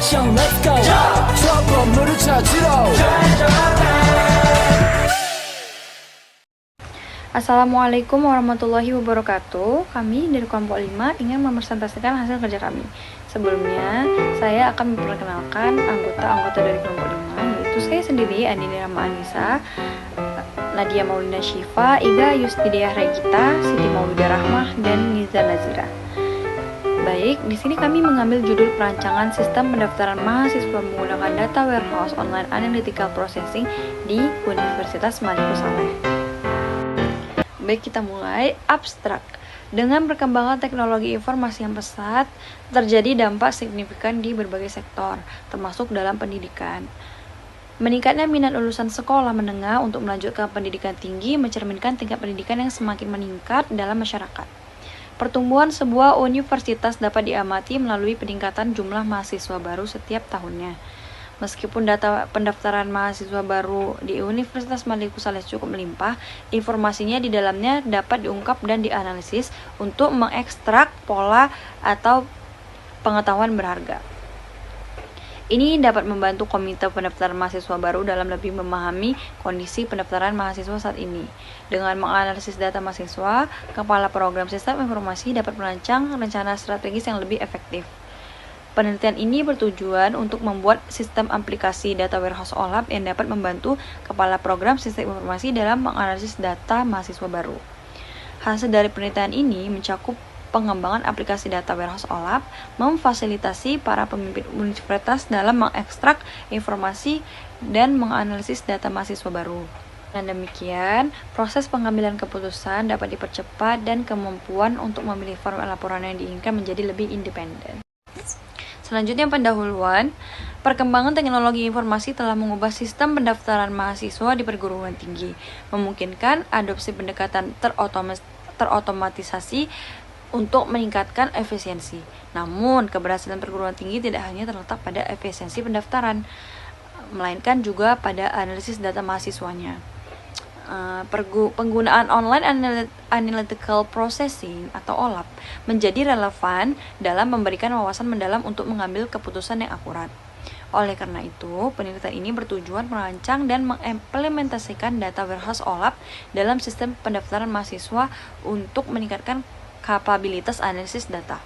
action, let's go. 추억 건물을 찾으러. Assalamualaikum warahmatullahi wabarakatuh. Kami dari kelompok 5 ingin mempresentasikan hasil kerja kami. Sebelumnya, saya akan memperkenalkan anggota-anggota dari kelompok 5, yaitu saya sendiri, Andini Rama Anissa, Nadia Maulina Syifa, Iga Yustidiah Regita, Siti Maulidah Rahmah, dan Niza Nazira. Baik, di sini kami mengambil judul perancangan sistem pendaftaran mahasiswa menggunakan data warehouse online analytical processing di Universitas Maliku Saleh. Baik, kita mulai. Abstrak. Dengan perkembangan teknologi informasi yang pesat, terjadi dampak signifikan di berbagai sektor, termasuk dalam pendidikan. Meningkatnya minat lulusan sekolah menengah untuk melanjutkan pendidikan tinggi mencerminkan tingkat pendidikan yang semakin meningkat dalam masyarakat. Pertumbuhan sebuah universitas dapat diamati melalui peningkatan jumlah mahasiswa baru setiap tahunnya. Meskipun data pendaftaran mahasiswa baru di Universitas Maliku Saleh cukup melimpah, informasinya di dalamnya dapat diungkap dan dianalisis untuk mengekstrak pola atau pengetahuan berharga. Ini dapat membantu komite pendaftaran mahasiswa baru dalam lebih memahami kondisi pendaftaran mahasiswa saat ini. Dengan menganalisis data mahasiswa, kepala program sistem informasi dapat merancang rencana strategis yang lebih efektif. Penelitian ini bertujuan untuk membuat sistem aplikasi data warehouse OLAP yang dapat membantu kepala program sistem informasi dalam menganalisis data mahasiswa baru. Hasil dari penelitian ini mencakup pengembangan aplikasi data warehouse OLAP, memfasilitasi para pemimpin universitas dalam mengekstrak informasi dan menganalisis data mahasiswa baru. Dan demikian, proses pengambilan keputusan dapat dipercepat dan kemampuan untuk memilih format laporan yang diinginkan menjadi lebih independen. Selanjutnya pendahuluan, perkembangan teknologi informasi telah mengubah sistem pendaftaran mahasiswa di perguruan tinggi, memungkinkan adopsi pendekatan terotomatisasi untuk meningkatkan efisiensi. Namun, keberhasilan perguruan tinggi tidak hanya terletak pada efisiensi pendaftaran, melainkan juga pada analisis data mahasiswanya. Penggunaan online analytical processing atau OLAP menjadi relevan dalam memberikan wawasan mendalam untuk mengambil keputusan yang akurat. Oleh karena itu, penelitian ini bertujuan merancang dan mengimplementasikan data warehouse OLAP dalam sistem pendaftaran mahasiswa untuk meningkatkan kapabilitas analisis data,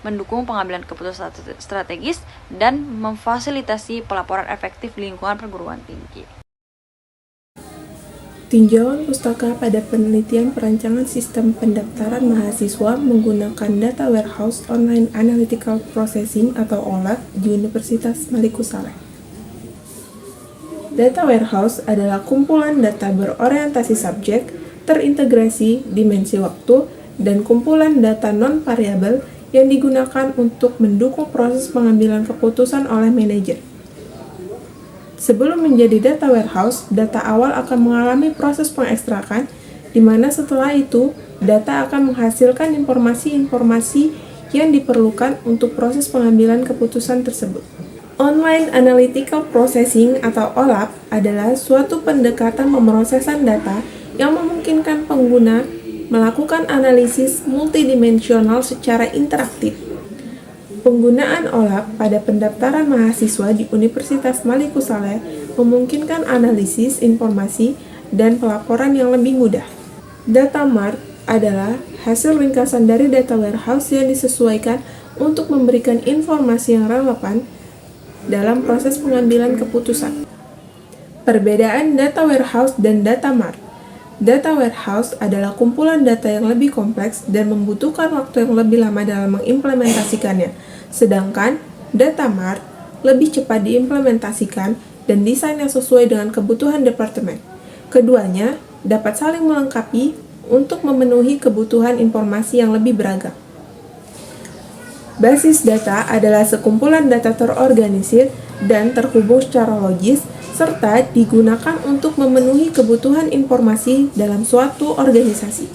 mendukung pengambilan keputusan strategis, dan memfasilitasi pelaporan efektif di lingkungan perguruan tinggi. Tinjauan pustaka pada penelitian perancangan sistem pendaftaran mahasiswa menggunakan data warehouse online analytical processing atau OLAP di Universitas Maliku Saleh. Data warehouse adalah kumpulan data berorientasi subjek, terintegrasi dimensi waktu, dan kumpulan data non-variabel yang digunakan untuk mendukung proses pengambilan keputusan oleh manajer. Sebelum menjadi data warehouse, data awal akan mengalami proses pengekstrakan, di mana setelah itu, data akan menghasilkan informasi-informasi yang diperlukan untuk proses pengambilan keputusan tersebut. Online Analytical Processing atau OLAP adalah suatu pendekatan pemrosesan data yang memungkinkan pengguna melakukan analisis multidimensional secara interaktif. Penggunaan OLAP pada pendaftaran mahasiswa di Universitas Maliku Saleh memungkinkan analisis informasi dan pelaporan yang lebih mudah. Data mart adalah hasil ringkasan dari data warehouse yang disesuaikan untuk memberikan informasi yang relevan dalam proses pengambilan keputusan. Perbedaan data warehouse dan data mart. Data warehouse adalah kumpulan data yang lebih kompleks dan membutuhkan waktu yang lebih lama dalam mengimplementasikannya. Sedangkan data mart lebih cepat diimplementasikan dan desainnya sesuai dengan kebutuhan departemen. Keduanya dapat saling melengkapi untuk memenuhi kebutuhan informasi yang lebih beragam. Basis data adalah sekumpulan data terorganisir dan terhubung secara logis serta digunakan untuk memenuhi kebutuhan informasi dalam suatu organisasi.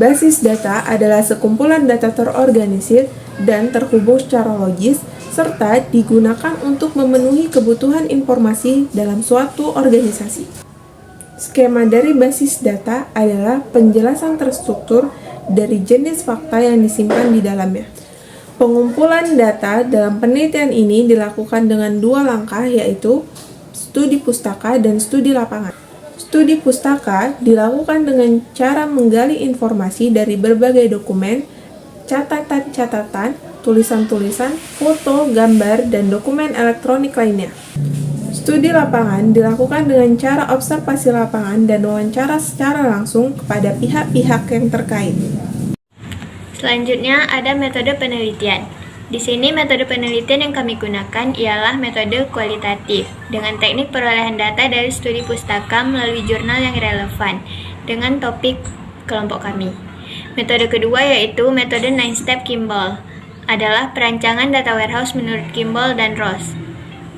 Basis data adalah sekumpulan data terorganisir dan terhubung secara logis serta digunakan untuk memenuhi kebutuhan informasi dalam suatu organisasi. Skema dari basis data adalah penjelasan terstruktur dari jenis fakta yang disimpan di dalamnya. Pengumpulan data dalam penelitian ini dilakukan dengan dua langkah, yaitu studi pustaka dan studi lapangan. Studi pustaka dilakukan dengan cara menggali informasi dari berbagai dokumen, catatan-catatan, tulisan-tulisan, foto, gambar, dan dokumen elektronik lainnya. Studi lapangan dilakukan dengan cara observasi lapangan dan wawancara secara langsung kepada pihak-pihak yang terkait. Selanjutnya ada metode penelitian. Di sini metode penelitian yang kami gunakan ialah metode kualitatif dengan teknik perolehan data dari studi pustaka melalui jurnal yang relevan dengan topik kelompok kami. Metode kedua yaitu metode 9-step Kimball adalah perancangan data warehouse menurut Kimball dan Ross.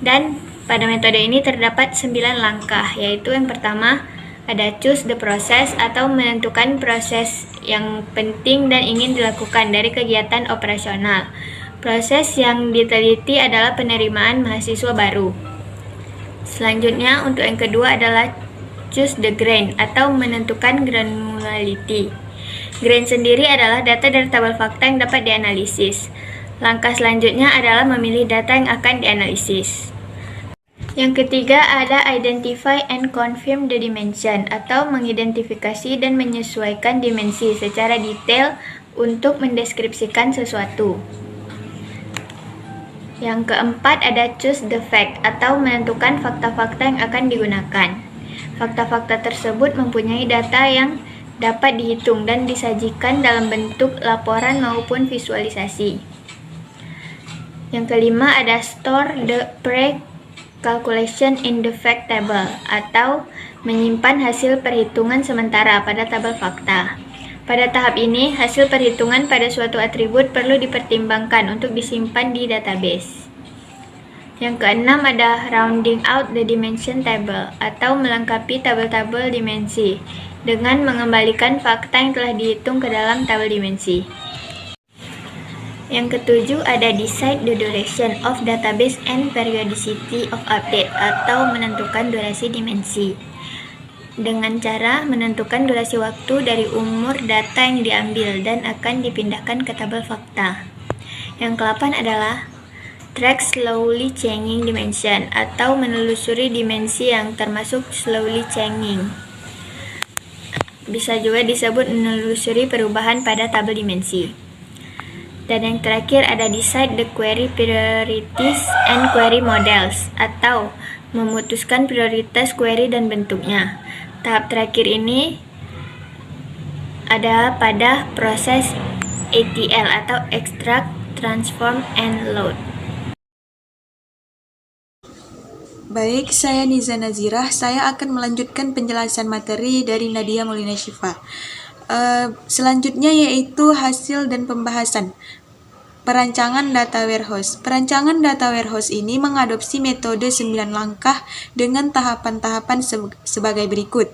Dan pada metode ini terdapat 9 langkah, yaitu yang pertama ada choose the process atau menentukan proses yang penting dan ingin dilakukan dari kegiatan operasional. Proses yang diteliti adalah penerimaan mahasiswa baru. Selanjutnya untuk yang kedua adalah choose the grain atau menentukan granularity. Grain sendiri adalah data dari tabel fakta yang dapat dianalisis. Langkah selanjutnya adalah memilih data yang akan dianalisis. Yang ketiga ada identify and confirm the dimension atau mengidentifikasi dan menyesuaikan dimensi secara detail untuk mendeskripsikan sesuatu. Yang keempat ada choose the fact atau menentukan fakta-fakta yang akan digunakan. Fakta-fakta tersebut mempunyai data yang dapat dihitung dan disajikan dalam bentuk laporan maupun visualisasi. Yang kelima ada store the pre-calculation in the fact table atau menyimpan hasil perhitungan sementara pada tabel fakta. Pada tahap ini, hasil perhitungan pada suatu atribut perlu dipertimbangkan untuk disimpan di database. Yang keenam ada rounding out the dimension table atau melengkapi tabel-tabel dimensi dengan mengembalikan fakta yang telah dihitung ke dalam tabel dimensi. Yang ketujuh ada decide the duration of database and periodicity of update atau menentukan durasi dimensi dengan cara menentukan durasi waktu dari umur data yang diambil dan akan dipindahkan ke tabel fakta. Yang ke-8 adalah track slowly changing dimension atau menelusuri dimensi yang termasuk slowly changing. Bisa juga disebut menelusuri perubahan pada tabel dimensi. Dan yang terakhir ada decide the query priorities and query models atau memutuskan prioritas query dan bentuknya. Tahap terakhir ini ada pada proses ETL atau extract, transform, and load. Baik, saya Niza Nazirah. Saya akan melanjutkan penjelasan materi dari Nadia Molina Syifa. Selanjutnya yaitu hasil dan pembahasan. Perancangan data warehouse. Perancangan data warehouse ini mengadopsi metode 9 langkah dengan tahapan-tahapan sebagai berikut.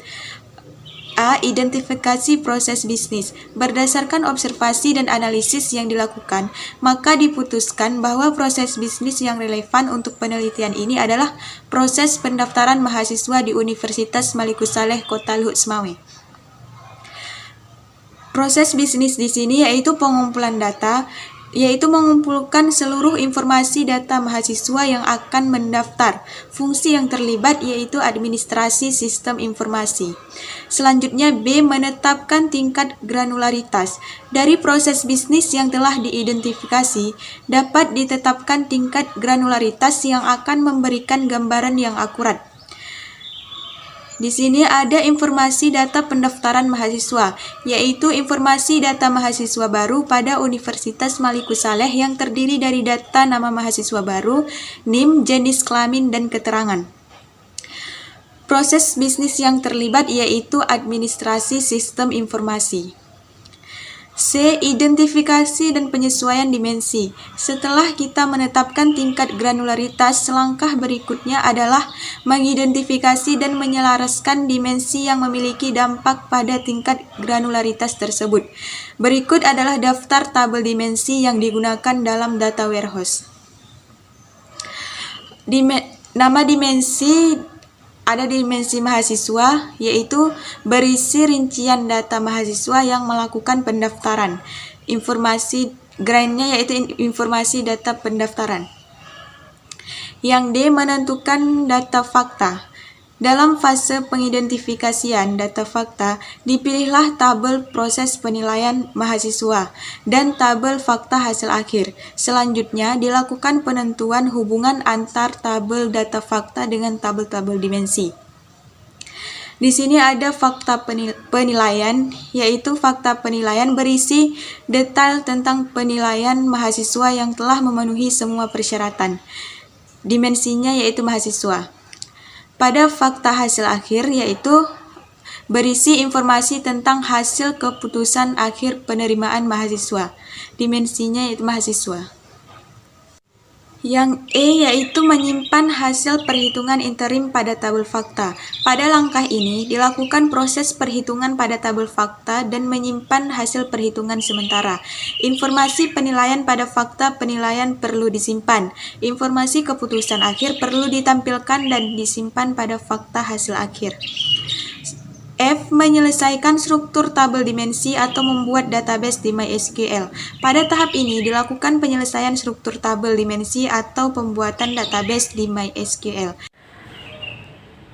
A. Identifikasi proses bisnis. Berdasarkan observasi dan analisis yang dilakukan, maka diputuskan bahwa proses bisnis yang relevan untuk penelitian ini adalah proses pendaftaran mahasiswa di Universitas Malikusaleh Kota Luhut Semawe. Proses bisnis di sini yaitu pengumpulan data, yaitu mengumpulkan seluruh informasi data mahasiswa yang akan mendaftar. Fungsi yang terlibat yaitu administrasi sistem informasi. Selanjutnya B. Menetapkan tingkat granularitas. Dari proses bisnis yang telah diidentifikasi, dapat ditetapkan tingkat granularitas yang akan memberikan gambaran yang akurat. Di sini ada informasi data pendaftaran mahasiswa, yaitu informasi data mahasiswa baru pada Universitas Malikusaleh yang terdiri dari data nama mahasiswa baru, NIM, jenis kelamin, dan keterangan. Proses bisnis yang terlibat yaitu administrasi sistem informasi. C. Identifikasi dan penyesuaian dimensi. Setelah kita menetapkan tingkat granularitas, langkah berikutnya adalah mengidentifikasi dan menyelaraskan dimensi yang memiliki dampak pada tingkat granularitas tersebut. Berikut adalah daftar tabel dimensi yang digunakan dalam data warehouse. Nama dimensi ada dimensi mahasiswa, yaitu berisi rincian data mahasiswa yang melakukan pendaftaran. Informasi grindnya yaitu informasi data pendaftaran. Yang D. Menentukan data fakta. Dalam fase pengidentifikasian data fakta, dipilihlah tabel proses penilaian mahasiswa dan tabel fakta hasil akhir. Selanjutnya, dilakukan penentuan hubungan antar tabel data fakta dengan tabel-tabel dimensi. Di sini ada fakta penilaian, yaitu fakta penilaian berisi detail tentang penilaian mahasiswa yang telah memenuhi semua persyaratan. Dimensinya yaitu mahasiswa. Pada fakta hasil akhir yaitu berisi informasi tentang hasil keputusan akhir penerimaan mahasiswa. Dimensinya yaitu mahasiswa. Yang E yaitu menyimpan hasil perhitungan interim pada tabel fakta. Pada langkah ini dilakukan proses perhitungan pada tabel fakta dan menyimpan hasil perhitungan sementara. Informasi penilaian pada fakta penilaian perlu disimpan. Informasi keputusan akhir perlu ditampilkan dan disimpan pada fakta hasil akhir. F. Menyelesaikan struktur tabel dimensi atau membuat database di MySQL. Pada tahap ini dilakukan penyelesaian struktur tabel dimensi atau pembuatan database di MySQL.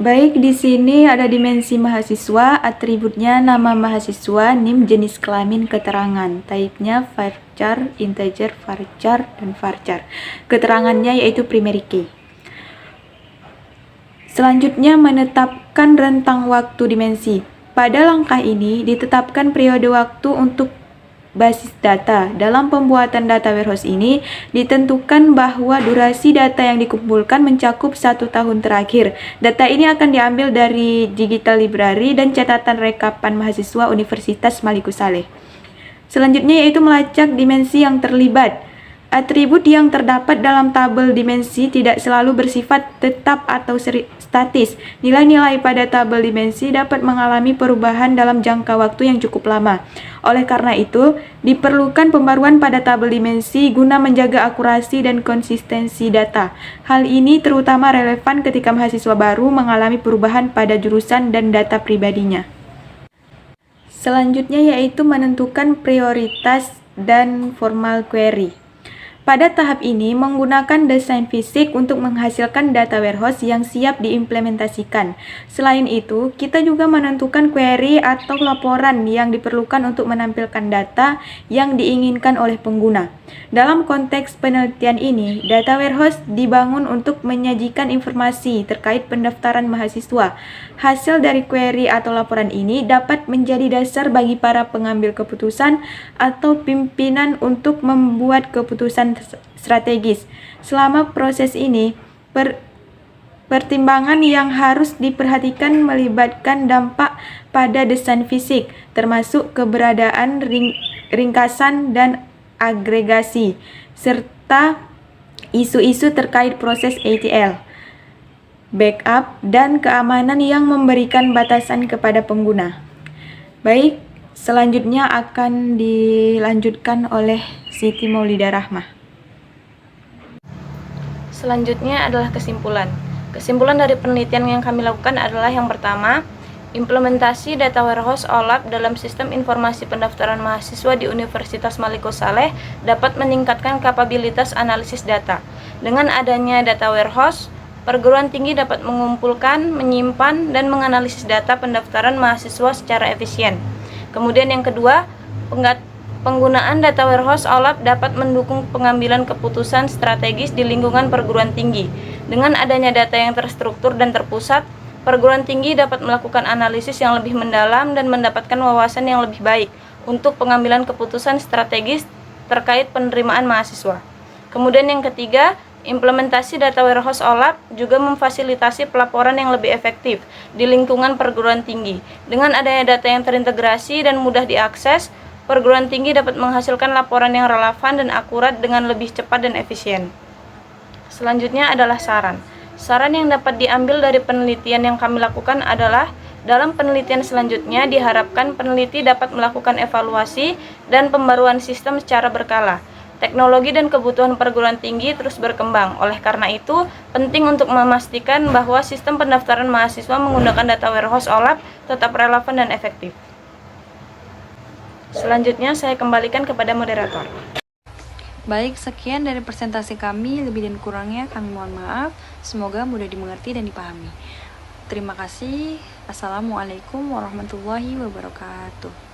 Baik, di sini ada dimensi mahasiswa, atributnya nama mahasiswa, NIM, jenis kelamin, keterangan, type-nya varchar, integer, varchar, dan varchar. Keterangannya yaitu primary key. Selanjutnya, menetapkan rentang waktu dimensi. Pada langkah ini, ditetapkan periode waktu untuk basis data. Dalam pembuatan data warehouse ini, ditentukan bahwa durasi data yang dikumpulkan mencakup 1 tahun terakhir. Data ini akan diambil dari digital library dan catatan rekapan mahasiswa Universitas Maliku Saleh. Selanjutnya yaitu melacak dimensi yang terlibat. Atribut yang terdapat dalam tabel dimensi tidak selalu bersifat tetap atau statis. Nilai-nilai pada tabel dimensi dapat mengalami perubahan dalam jangka waktu yang cukup lama. Oleh karena itu, diperlukan pembaruan pada tabel dimensi guna menjaga akurasi dan konsistensi data. Hal ini terutama relevan ketika mahasiswa baru mengalami perubahan pada jurusan dan data pribadinya. Selanjutnya yaitu menentukan prioritas dan formal query. Pada tahap ini, menggunakan desain fisik untuk menghasilkan data warehouse yang siap diimplementasikan. Selain itu, kita juga menentukan query atau laporan yang diperlukan untuk menampilkan data yang diinginkan oleh pengguna. Dalam konteks penelitian ini, data warehouse dibangun untuk menyajikan informasi terkait pendaftaran mahasiswa. Hasil dari query atau laporan ini dapat menjadi dasar bagi para pengambil keputusan atau pimpinan untuk membuat keputusan strategis. Selama proses ini, pertimbangan yang harus diperhatikan melibatkan dampak pada desain fisik, termasuk keberadaan ringkasan dan agregasi, serta isu-isu terkait proses ETL, backup, dan keamanan yang memberikan batasan kepada pengguna. Baik, selanjutnya akan dilanjutkan oleh Siti Maulida Rahmah. Selanjutnya adalah kesimpulan. Kesimpulan dari penelitian yang kami lakukan adalah yang pertama, implementasi data warehouse OLAP dalam sistem informasi pendaftaran mahasiswa di Universitas Maliku Saleh dapat meningkatkan kapabilitas analisis data. Dengan adanya data warehouse, perguruan tinggi dapat mengumpulkan, menyimpan, dan menganalisis data pendaftaran mahasiswa secara efisien. Kemudian yang kedua, penggunaan data warehouse OLAP dapat mendukung pengambilan keputusan strategis di lingkungan perguruan tinggi. Dengan adanya data yang terstruktur dan terpusat, perguruan tinggi dapat melakukan analisis yang lebih mendalam dan mendapatkan wawasan yang lebih baik untuk pengambilan keputusan strategis terkait penerimaan mahasiswa. Kemudian yang ketiga, implementasi data warehouse OLAP juga memfasilitasi pelaporan yang lebih efektif di lingkungan perguruan tinggi. Dengan adanya data yang terintegrasi dan mudah diakses, perguruan tinggi dapat menghasilkan laporan yang relevan dan akurat dengan lebih cepat dan efisien. Selanjutnya adalah saran. Saran yang dapat diambil dari penelitian yang kami lakukan adalah, dalam penelitian selanjutnya diharapkan peneliti dapat melakukan evaluasi dan pembaruan sistem secara berkala. Teknologi dan kebutuhan perguruan tinggi terus berkembang. Oleh karena itu, penting untuk memastikan bahwa sistem pendaftaran mahasiswa menggunakan data warehouse OLAP tetap relevan dan efektif. Selanjutnya saya kembalikan kepada moderator. Baik, sekian dari presentasi kami. Lebih dan kurangnya kami mohon maaf. Semoga mudah dimengerti dan dipahami. Terima kasih. Assalamualaikum warahmatullahi wabarakatuh.